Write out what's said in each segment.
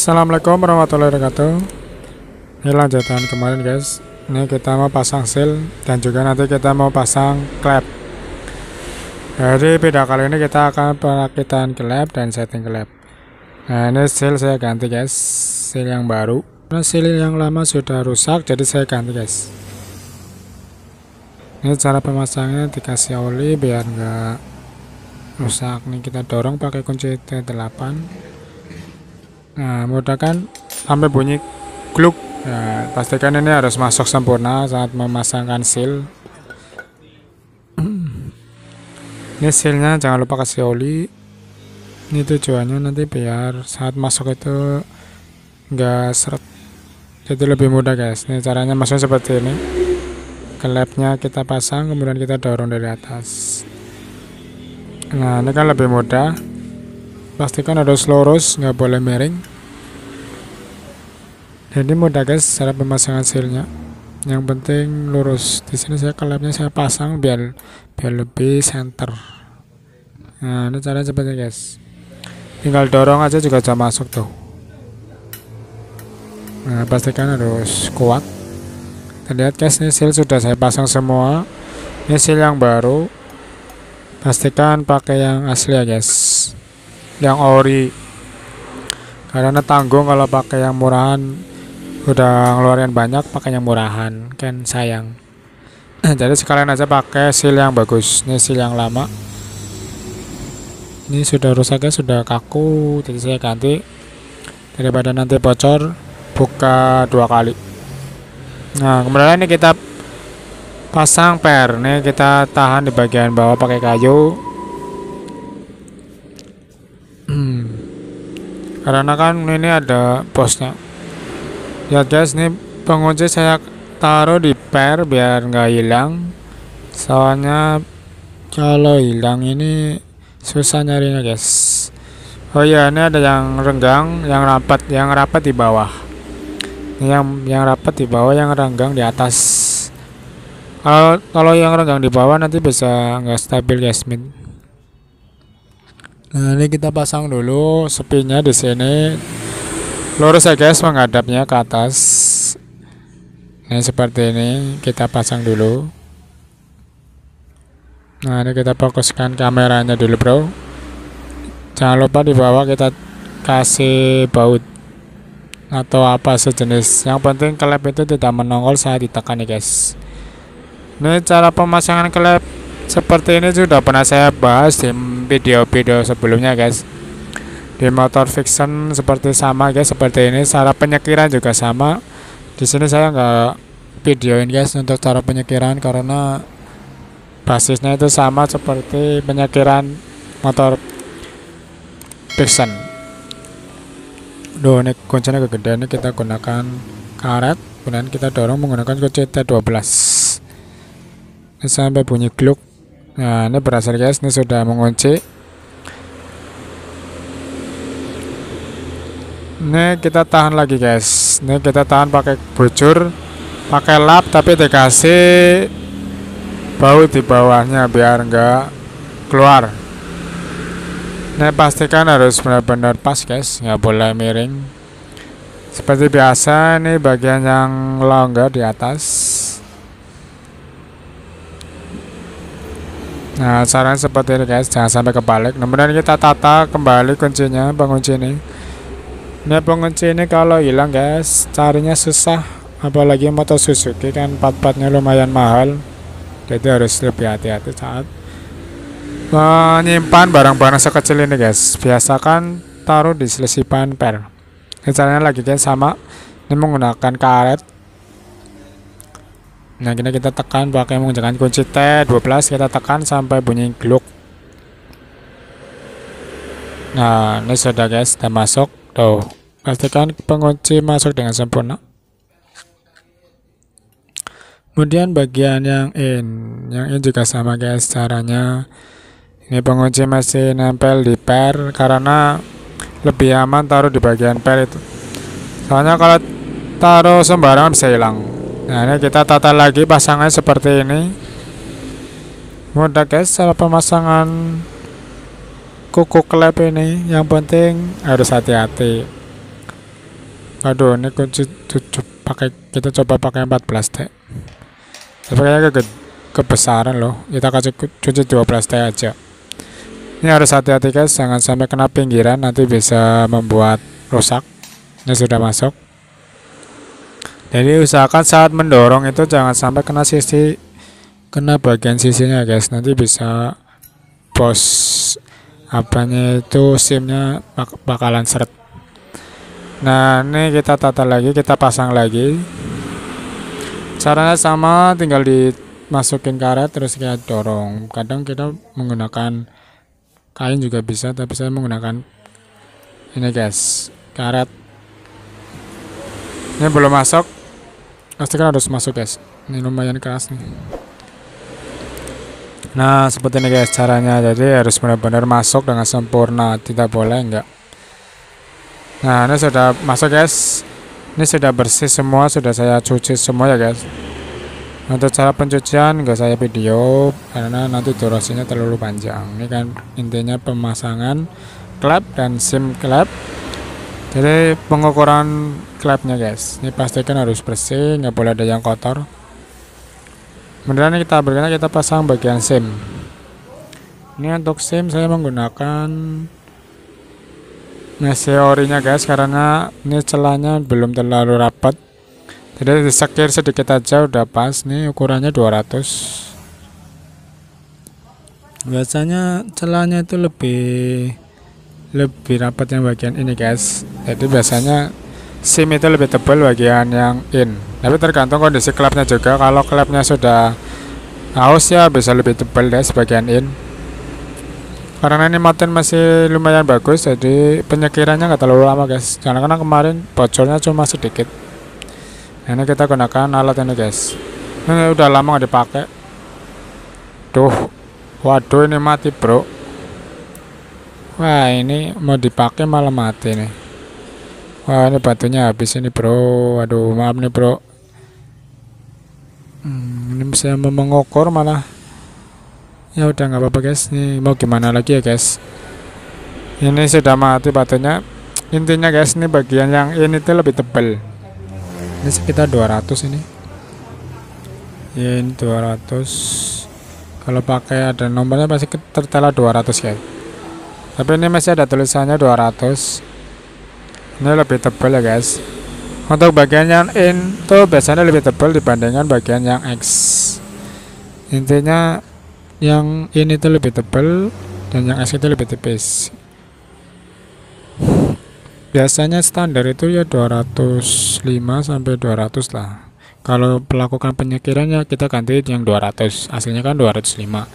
Assalamualaikum warahmatullahi wabarakatuh. Ini lanjutan kemarin guys. Ini kita mau pasang seal dan juga nanti kita mau pasang klep. Jadi video kali ini kita akan perakitan klep dan setting klep. Nah ini seal saya ganti guys, seal yang baru. Karena seal yang lama sudah rusak jadi saya ganti guys. Ini cara pemasangnya, dikasih oli biar enggak rusak. Nih kita dorong pakai kunci T8. Nah mudah kan sampai bunyi gluk. Nah, pastikan ini harus masuk sempurna saat memasangkan seal. Ini sealnya jangan lupa kasih oli. Ini tujuannya nanti biar saat masuk itu enggak seret, jadi lebih mudah guys. Ini caranya masuknya seperti ini. Klepnya kita pasang kemudian kita dorong dari atas. Nah ini kan lebih mudah. Pastikan harus lurus, nggak boleh miring. Jadi mudah guys cara pemasangan sealnya. Yang penting lurus. Di sini saya klepnya saya pasang biar lebih center. Nah ini caranya seperti guys. Tinggal dorong aja juga bisa masuk tuh. Nah pastikan harus kuat. Kita lihat guys, ini seal sudah saya pasang semua. Ini seal yang baru. Pastikan pakai yang asli ya guys, yang ori, karena tanggung kalau pakai yang murahan. Udah ngeluarin banyak pakai yang murahan kan sayang. Jadi sekalian aja pakai seal yang bagus. Ini seal yang lama, ini sudah rusak guys, sudah kaku, jadi saya ganti daripada nanti bocor buka 2 kali. Nah kemudian ini kita pasang per. Nih kita tahan di bagian bawah pakai kayu. Karena kan ini ada posnya ya guys. Ini pengunci saya taruh di per biar nggak hilang, soalnya kalau hilang ini susah nyarinya guys. Oh ya, ini ada yang renggang, yang rapat di bawah. Ini yang rapat di bawah, yang renggang di atas. Kalau yang renggang di bawah nanti bisa nggak stabil guys. Nah ini kita pasang dulu sepinya di sini. Lurus ya guys, menghadapnya ke atas. Ini seperti ini, kita pasang dulu. Nah ini kita fokuskan kameranya dulu bro. Jangan lupa di bawah kita kasih baut atau apa sejenis. Yang penting klep itu tidak menongol saat ditekan nih guys. Ini cara pemasangan klep seperti ini sudah pernah saya bahas di video-video sebelumnya guys. Di motor fiction seperti sama guys, seperti ini. Cara penyekiran juga sama. Di sini saya nggak videoin guys untuk cara penyekiran karena basisnya itu sama seperti penyekiran motor fiction. Duh, ini kuncinya kegedean. Ini kita gunakan karet, kemudian kita dorong menggunakan kunci T12. Ini sampai bunyi gluk. Nah ini berhasil guys, ini sudah mengunci. Ini kita tahan lagi guys. Ini kita tahan pakai bujur, pakai lap, tapi dikasih baut di bawahnya biar enggak keluar. Ini pastikan harus benar-benar pas guys, nggak boleh miring. Seperti biasa, ini bagian yang longgar di atas. Nah caranya seperti ini guys, jangan sampai kebalik. Kemudian kita tata kembali kuncinya, pengunci ini. Ini pengunci ini kalau hilang guys, carinya susah. Apalagi motor Suzuki kan part-partnya lumayan mahal, jadi harus lebih hati-hati saat menyimpan barang-barang sekecil ini guys. Biasakan taruh di selesipan per. Ini caranya lagi guys sama. Ini menggunakan karet. Nah ini kita tekan pakai menggunakan kunci T12, kita tekan sampai bunyi gluk. Nah ini sudah guys, sudah masuk tuh. Pastikan pengunci masuk dengan sempurna. Kemudian bagian yang in juga sama guys caranya. Ini pengunci masih nempel di per karena lebih aman taruh di bagian per itu, soalnya kalau taruh sembarangan bisa hilang. Nah ini kita tata lagi pasangannya seperti ini. Mudah guys cara pemasangan kuku klep ini, yang penting harus hati-hati. Aduh, ini kunci kita coba pakai 14 T. Tapi kayaknya kebesaran loh. Kita kasih kunci 12 T aja. Ini harus hati-hati guys, jangan sampai kena pinggiran, nanti bisa membuat rusak. Ini sudah masuk. Jadi usahakan saat mendorong itu jangan sampai kena bagian sisinya guys, nanti bisa bos apanya itu SIM-nya bakalan seret. Nah, ini kita tata lagi, kita pasang lagi. Caranya sama, tinggal dimasukin karet terus kita dorong. Kadang kita menggunakan kain juga bisa, tapi saya menggunakan ini guys, karet. Ini belum masuk, pastikan harus masuk guys. Ini lumayan keras nih. Nah, seperti ini guys caranya. Jadi harus benar-benar masuk dengan sempurna, tidak boleh enggak. Nah, ini sudah masuk guys. Ini sudah bersih semua, sudah saya cuci semua ya guys. Untuk cara pencucian enggak saya video karena nanti durasinya terlalu panjang. Ini kan intinya pemasangan klep dan SIM klep. Jadi pengukuran klepnya guys. Ini pastikan harus bersih, nggak boleh ada yang kotor. Kemudian kita berikutnya kita pasang bagian SIM. Ini untuk SIM saya menggunakan mesh orinya guys, karena ini celahnya belum terlalu rapat. Jadi disekir sedikit aja udah pas. Nih ukurannya 200. Biasanya celahnya itu lebih rapat yang bagian ini guys. Jadi biasanya SIM itu lebih tebal bagian yang in. Tapi tergantung kondisi klepnya juga. Kalau klepnya sudah haus ya bisa lebih tebal guys bagian in. Karena ini moten masih lumayan bagus, jadi penyekirannya nggak terlalu lama guys. Karena kemarin bocornya cuma sedikit. Nah, ini kita gunakan alat ini guys. Ini udah lama nggak dipakai. Tuh, waduh ini mati bro. Wah, ini mau dipakai malah mati nih. Wah, ini batunya habis ini bro. Waduh, maaf nih bro. Ini bisa mengukur malah. Ya udah nggak apa-apa guys. Nih mau gimana lagi ya guys. Ini sudah mati batunya. Intinya guys, ini bagian yang ini tuh lebih tebal. Ini sekitar 200 ini. Ya, ini 200. Kalau pakai ada nomornya pasti tertera 200 guys. Tapi ini masih ada tulisannya 200. Ini lebih tebal ya guys. Untuk bagian yang in tuh biasanya lebih tebal dibandingkan bagian yang X. Intinya yang ini tuh lebih tebal dan yang X itu lebih tipis. Biasanya standar itu ya 205 sampai 200 lah. Kalau melakukan penyekirannya kita ganti yang 200. Aslinya kan 205.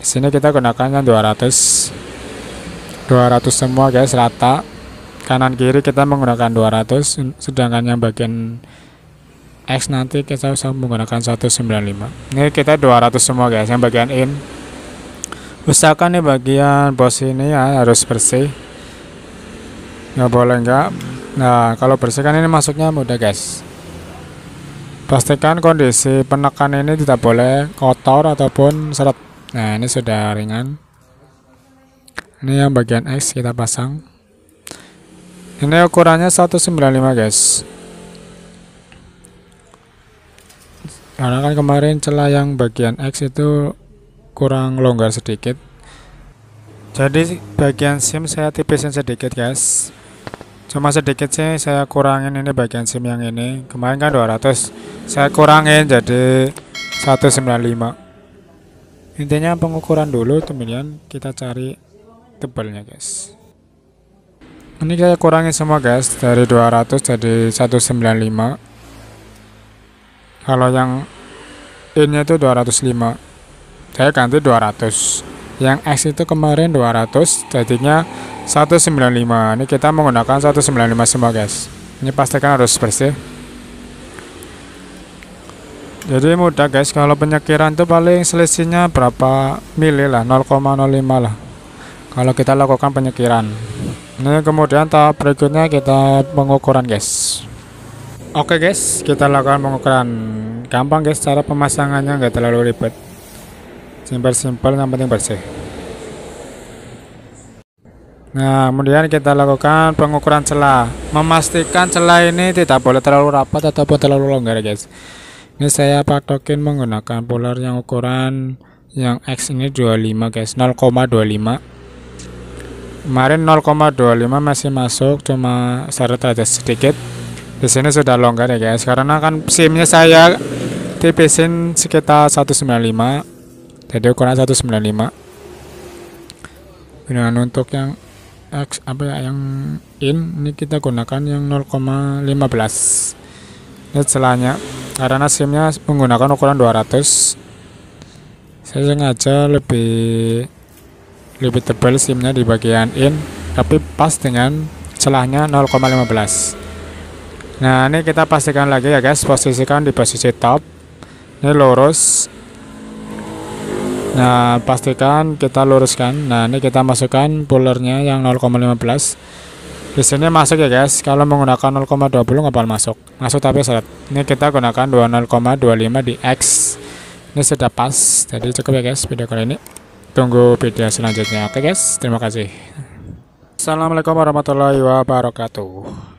Di sini kita gunakan yang 200. 200 semua guys, rata. Kanan kiri kita menggunakan 200, sedangkan yang bagian X nanti kita bisa menggunakan 195. Ini kita 200 semua guys, yang bagian in. Usahakan nih bagian bos ini ya harus bersih, nggak boleh enggak. Nah, kalau bersih kan ini masuknya mudah guys. Pastikan kondisi penekan ini tidak boleh kotor ataupun seret. Nah, ini sudah ringan. Ini yang bagian X kita pasang. Ini ukurannya 195 guys. Karena kan kemarin celah yang bagian X itu kurang longgar sedikit. Jadi bagian SIM saya tipisin sedikit guys. Cuma sedikit sih saya kurangin ini bagian SIM yang ini. Kemarin kan 200. Saya kurangin jadi 195. Intinya pengukuran dulu kemudian kita cari tebalnya guys. Ini saya kurangin semua guys, dari 200 jadi 195. Kalau yang in-nya itu 205, saya ganti 200. Yang X itu kemarin 200, jadinya 195. Ini kita menggunakan 195 semua guys. Ini pastikan harus bersih. Jadi mudah guys, kalau penyekiran itu paling selisihnya berapa mili lah, 0,05 lah. Kalau kita lakukan penyekiran. Ini kemudian tahap berikutnya kita pengukuran guys. Oke guys, kita lakukan pengukuran. Gampang guys, cara pemasangannya nggak terlalu ribet. Simpel-simpel, yang penting bersih. Nah, kemudian kita lakukan pengukuran celah. Memastikan celah ini tidak boleh terlalu rapat ataupun terlalu longgar, guys. Ini saya patokin menggunakan polar yang ukuran yang X ini 25, guys, 0,25. Kemarin 0,25 masih masuk, cuma seret aja sedikit. Di sini sudah longgar ya, guys, karena kan SIM-nya saya tipisin sekitar 195. Jadi ukuran 195. Dengan untuk yang X yang ini kita gunakan yang 0,15. Ini celahnya karena SIM-nya menggunakan ukuran 200. Saya sengaja lebih tebal SIM-nya di bagian in, tapi pas dengan celahnya 0,15. Nah, ini kita pastikan lagi ya, guys, posisikan di posisi top. Ini lurus. Nah, pastikan kita luruskan. Nah, ini kita masukkan polernya yang 0,15. Di sini masuk ya, guys. Kalau menggunakan 0,20 nggak bakal masuk. Masuk tapi seret. Ini kita gunakan 0,25 di X. Ini sudah pas. Jadi cukup ya, guys, video kali ini. Tunggu video selanjutnya. Oke, guys. Terima kasih. Assalamualaikum warahmatullahi wabarakatuh.